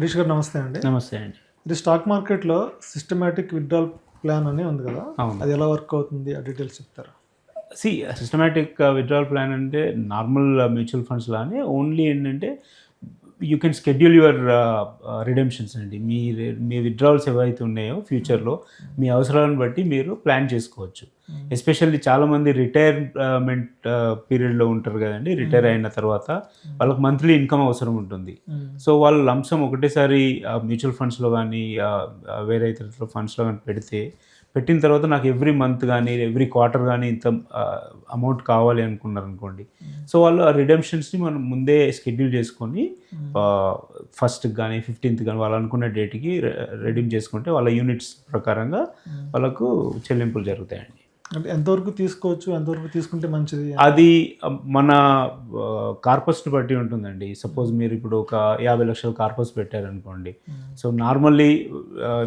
హరీష్ గారు నమస్తే అండి. నమస్తే అండి. ఇది స్టాక్ మార్కెట్‌లో సిస్టమాటిక్ విత్‌డ్రాయల్ ప్లాన్ అని ఉంది కదా! అవును. అది ఎలా వర్క్ అవుతుంది? ఆ డీటెయిల్స్ చెప్తారా? సిస్టమాటిక్ విత్‌డ్రాయల్ ప్లాన్ అంటే నార్మల్ మ్యూచువల్ ఫండ్స్ లానే ఓన్లీ ఏంటంటే you can schedule your redemptions అండి. మీ విత్‌డ్రావల్స్ ఏవైతే ఉన్నాయో ఫ్యూచర్‌లో మీ అవసరాలను బట్టి మీరు ప్లాన్ చేసుకోవచ్చు. ఎస్పెషల్లీ చాలామంది రిటైర్మెంట్ పీరియడ్‌లో ఉంటారు కదండీ! రిటైర్ అయిన తర్వాత వాళ్ళకి మంత్లీ ఇన్‌కమ్ అవసరం ఉంటుంది. సో, వాళ్ళు లంప్ సమ్ ఒకటేసారి మ్యూచువల్ ఫండ్స్‌లో గానీ వేరే ఇతర ఫండ్స్‌లో గానీ పెట్టిన తర్వాత నాకు ఎవ్రీ మంత్ కానీ ఎవ్రీ క్వార్టర్ కానీ ఇంత అమౌంట్ కావాలి అనుకున్నారనుకోండి. సో వాళ్ళు ఆ రిడెంప్షన్స్ని మనం ముందే షెడ్యూల్ చేసుకొని ఫస్ట్కి కానీ 15th కానీ వాళ్ళు అనుకున్న డేట్కి రెడీమ్ చేసుకుంటే వాళ్ళ యూనిట్స్ ప్రకారంగా వాళ్ళకు చెల్లింపులు జరుగుతాయండి. అంటే ఎంతవరకు తీసుకోవచ్చు? ఎంతవరకు తీసుకుంటే మంచిది? అది మన కార్పస్ని బట్టి ఉంటుందండి. సపోజ్ మీరు ఇప్పుడు ఒక 50 లక్షల కార్పస్ పెట్టారనుకోండి. So normally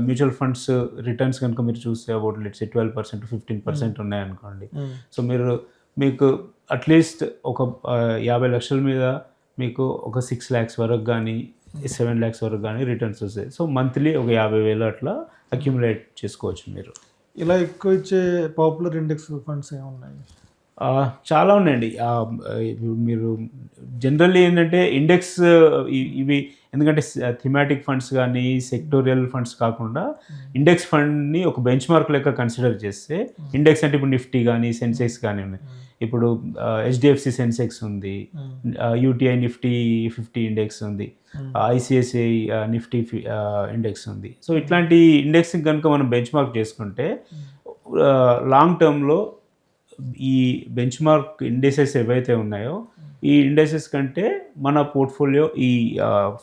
mutual funds returns కనుక మీరు చూస్తే అబౌట్ లెట్స్ సే 12%, 15% ఉన్నాయనుకోండి. సో మీకు అట్లీస్ట్ ఒక 50 లక్షల మీద మీకు ఒక 6 lakhs వరకు కానీ 7 lakhs వరకు కానీ రిటర్న్స్ వస్తాయి. సో మంత్లీ ఒక 50,000 అట్లా అక్యుములేట్ చేసుకోవచ్చు మీరు. ఇలా ఎక్కువ ఇచ్చే పాపులర్ ఇండెక్స్ ఫండ్స్ ఏమున్నాయి? చాలా ఉన్నాయండి. మీరు జనరల్లీ ఏంటంటే ఇండెక్స్ ఇవి ఎందుకంటే థీమాటిక్ ఫండ్స్ కానీ సెక్టోరియల్ ఫండ్స్ కాకుండా ఇండెక్స్ ఫండ్ని ఒక బెంచ్ మార్క్ లెక్క కన్సిడర్ చేస్తే ఇండెక్స్ అంటే ఇప్పుడు నిఫ్టీ కానీ సెన్సెక్స్ కానీ ఉన్నాయి. ఇప్పుడు హెచ్డిఎఫ్సి సెన్సెక్స్ ఉంది, యూటీఐ నిఫ్టీ 50 ఇండెక్స్ ఉంది, ఐసిఐసిఐ నిఫ్టీ ఇండెక్స్ ఉంది. సో ఇట్లాంటి ఇండెక్స్ కనుక మనం బెంచ్ మార్క్ చేసుకుంటే లాంగ్ టర్మ్లో ఈ బెంచ్ మార్క్ ఇండెక్సెస్ ఏవైతే ఉన్నాయో ఈ ఇండెక్సెస్ కంటే మన పోర్ట్ఫోలియో ఈ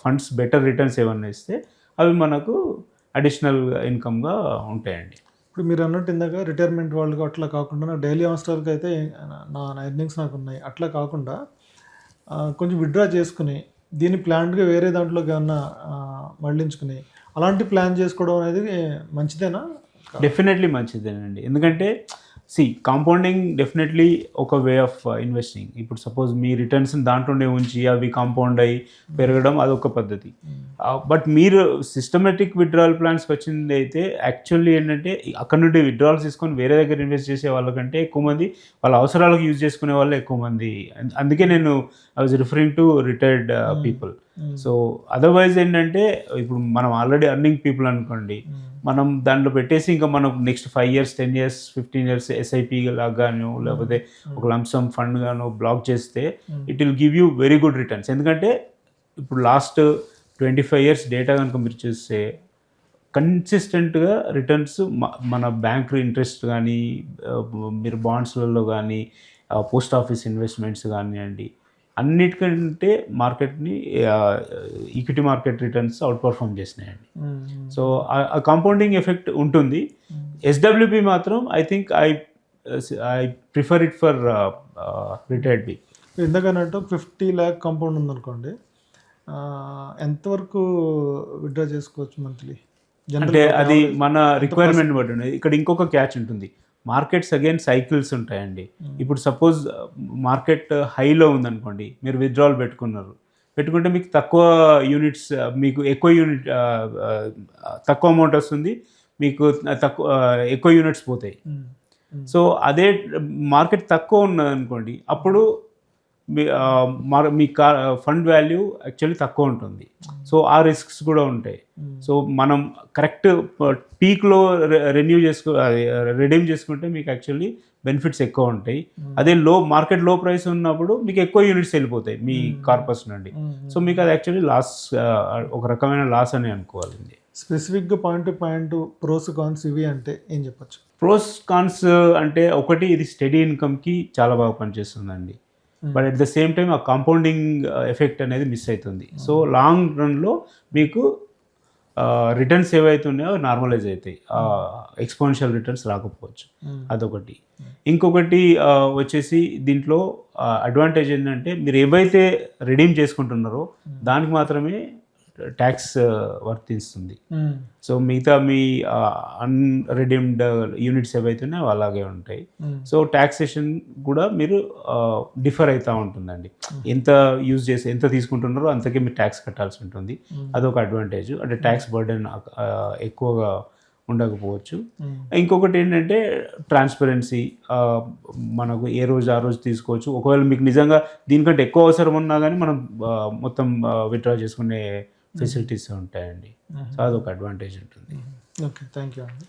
ఫండ్స్ బెటర్ రిటర్న్స్ ఏమన్నా ఇస్తే అవి మనకు అడిషనల్ ఇన్కమ్గా ఉంటాయండి. ఇప్పుడు మీరు అన్నట్టు ఇందాక రిటైర్మెంట్ వాళ్ళకి అట్లా కాకుండా నా డైలీ అవసరాలకి అయితే నా ఎర్నింగ్స్ నాకు ఉన్నాయి. అట్లా కాకుండా కొంచెం విత్‌డ్రా చేసుకుని దీన్ని ప్లాన్డ్గా వేరే దాంట్లోకి ఏమన్నా మళ్ళించుకుని అలాంటి ప్లాన్ చేసుకోవడం అనేది మంచిదేనా? డెఫినెట్లీ మంచిదేనండి. ఎందుకంటే కాంపౌండింగ్ డెఫినెట్లీ ఒక వే ఆఫ్ ఇన్వెస్టింగ్. ఇప్పుడు సపోజ్ మీ రిటర్న్స్ దాంట్లోనే ఉంచి అవి కాంపౌండ్ అయ్యి పెరగడం అదొక పద్ధతి. బట్ మీరు సిస్టమేటిక్ విత్‌డ్రాయల్ ప్లాన్స్కి వచ్చింది అయితే యాక్చువల్లీ ఏంటంటే అక్కడ నుండి విత్‌డ్రాయల్స్ తీసుకొని వేరే దగ్గర ఇన్వెస్ట్ చేసే వాళ్ళకంటే ఎక్కువ మంది వాళ్ళ అవసరాలకు యూజ్ చేసుకునే వాళ్ళే ఎక్కువ మంది. అందుకే నేను I was referring to retired people. So otherwise ఏంటంటే ఇప్పుడు మనం ఆల్రెడీ అర్నింగ్ పీపుల్ అనుకోండి, మనం దాంట్లో పెట్టేసి ఇంకా మనం next 5 years 10 years 15 years SIP లాగానో లేకపోతే ఒక లంసమ్ ఫండ్ గానో బ్లాక్ చేస్తే it will give you very good returns. ఎందుకంటే ఇప్పుడు లాస్ట్ 25 years డేటా కనుక మీరు చూస్తే కన్సిస్టెంట్గా రిటర్న్స్ మన బ్యాంక్ ఇంట్రెస్ట్ కానీ మీరు బాండ్స్లలో కానీ పోస్ట్ ఆఫీస్ ఇన్వెస్ట్మెంట్స్ కానివ్వండి అన్నిటికంటే మార్కెట్ని equity market returns outperform చేసినాయండి. సో ఆ కాంపౌండింగ్ ఎఫెక్ట్ ఉంటుంది. ఎస్డబ్ల్యూపి మాత్రం I think I prefer it for retired people. ఎందుకనంటే 50 lakh కాంపౌండ్ ఉందనుకోండి, ఎంతవరకు విత్‌డ్రా చేసుకోవచ్చు మంత్లీ? అంటే అది మన రిక్వైర్మెంట్ బట్టి ఉంది. ఇక్కడ ఇంకొక క్యాచ్ ఉంటుంది. మార్కెట్స్ అగైన్ సైకిల్స్ ఉంటాయండి. ఇప్పుడు సపోజ్ మార్కెట్ హైలో ఉందనుకోండి, మీరు విత్‌డ్రావల్ పెట్టుకుంటే మీకు తక్కువ యూనిట్స్ మీకు తక్కువ అమౌంట్ వస్తుంది, మీకు ఎక్కువ యూనిట్స్ పోతాయి. సో అదే మార్కెట్ తక్కువ ఉన్నదనుకోండి అప్పుడు మీ ఫండ్ వాల్యూ యాక్చువల్లీ తక్కువ ఉంటుంది. సో ఆ రిస్క్స్ కూడా ఉంటాయి. సో మనం కరెక్ట్ పీక్లో రిడీమ్ చేసుకుంటే మీకు యాక్చువల్లీ బెనిఫిట్స్ ఎక్కువ ఉంటాయి. అదే మార్కెట్ లో ప్రైస్ ఉన్నప్పుడు మీకు ఎక్కువ యూనిట్స్ వెళ్ళిపోతాయి మీ కార్పస్ నుండి. సో మీకు అది యాక్చువల్లీ లాస్, ఒక రకమైన లాస్ అని అనుకోవాలండి. స్పెసిఫిక్గా point to point pros cons ఇవి అంటే ఏం చెప్పచ్చు? ప్రోస్ కాన్స్ అంటే ఒకటి, ఇది స్టడీ ఇన్కమ్కి చాలా బాగా పనిచేస్తుందండి. But at the same time ఆ కాంపౌండింగ్ ఎఫెక్ట్ అనేది మిస్ అవుతుంది. సో లాంగ్ రన్లో మీకు రిటర్న్స్ ఏవైతే ఉన్నాయో నార్మలైజ్ అవుతాయి, ఎక్స్పోనెన్షియల్ రిటర్న్స్ రాకపోవచ్చు. అదొకటి. ఇంకొకటి వచ్చేసి దీంట్లో అడ్వాంటేజ్ ఏంటంటే మీరు ఏవైతే రిడీమ్ చేసుకుంటున్నారో దానికి మాత్రమే ట్యాక్స్ వర్తిస్తుంది. సో మిగతా మీ అన్రిడీమ్డ్ యూనిట్స్ ఏవైతే ఉన్నాయో అలాగే ఉంటాయి. సో ట్యాక్సేషన్ కూడా మీరు డిఫర్ అవుతూ ఉంటుందండి. ఎంత యూజ్ చేసి ఎంత తీసుకుంటున్నారో అంతకే మీరు ట్యాక్స్ కట్టాల్సి ఉంటుంది. అదొక అడ్వాంటేజ్. అంటే ట్యాక్స్ బర్డెన్ ఎక్కువగా ఉండకపోవచ్చు. ఇంకొకటి ఏంటంటే ట్రాన్స్పరెన్సీ, మనకు ఏ రోజు ఆ రోజు తీసుకోవచ్చు. ఒకవేళ మీకు నిజంగా దీనికంటే ఎక్కువ అవసరం ఉన్నా కానీ మనం మొత్తం విత్డ్రా చేసుకునే ఫెసిలిటీస్ ఉంటాయండి. సో అదొక అడ్వాంటేజ్ ఉంటుంది. ఓకే, థ్యాంక్ యూ అండి.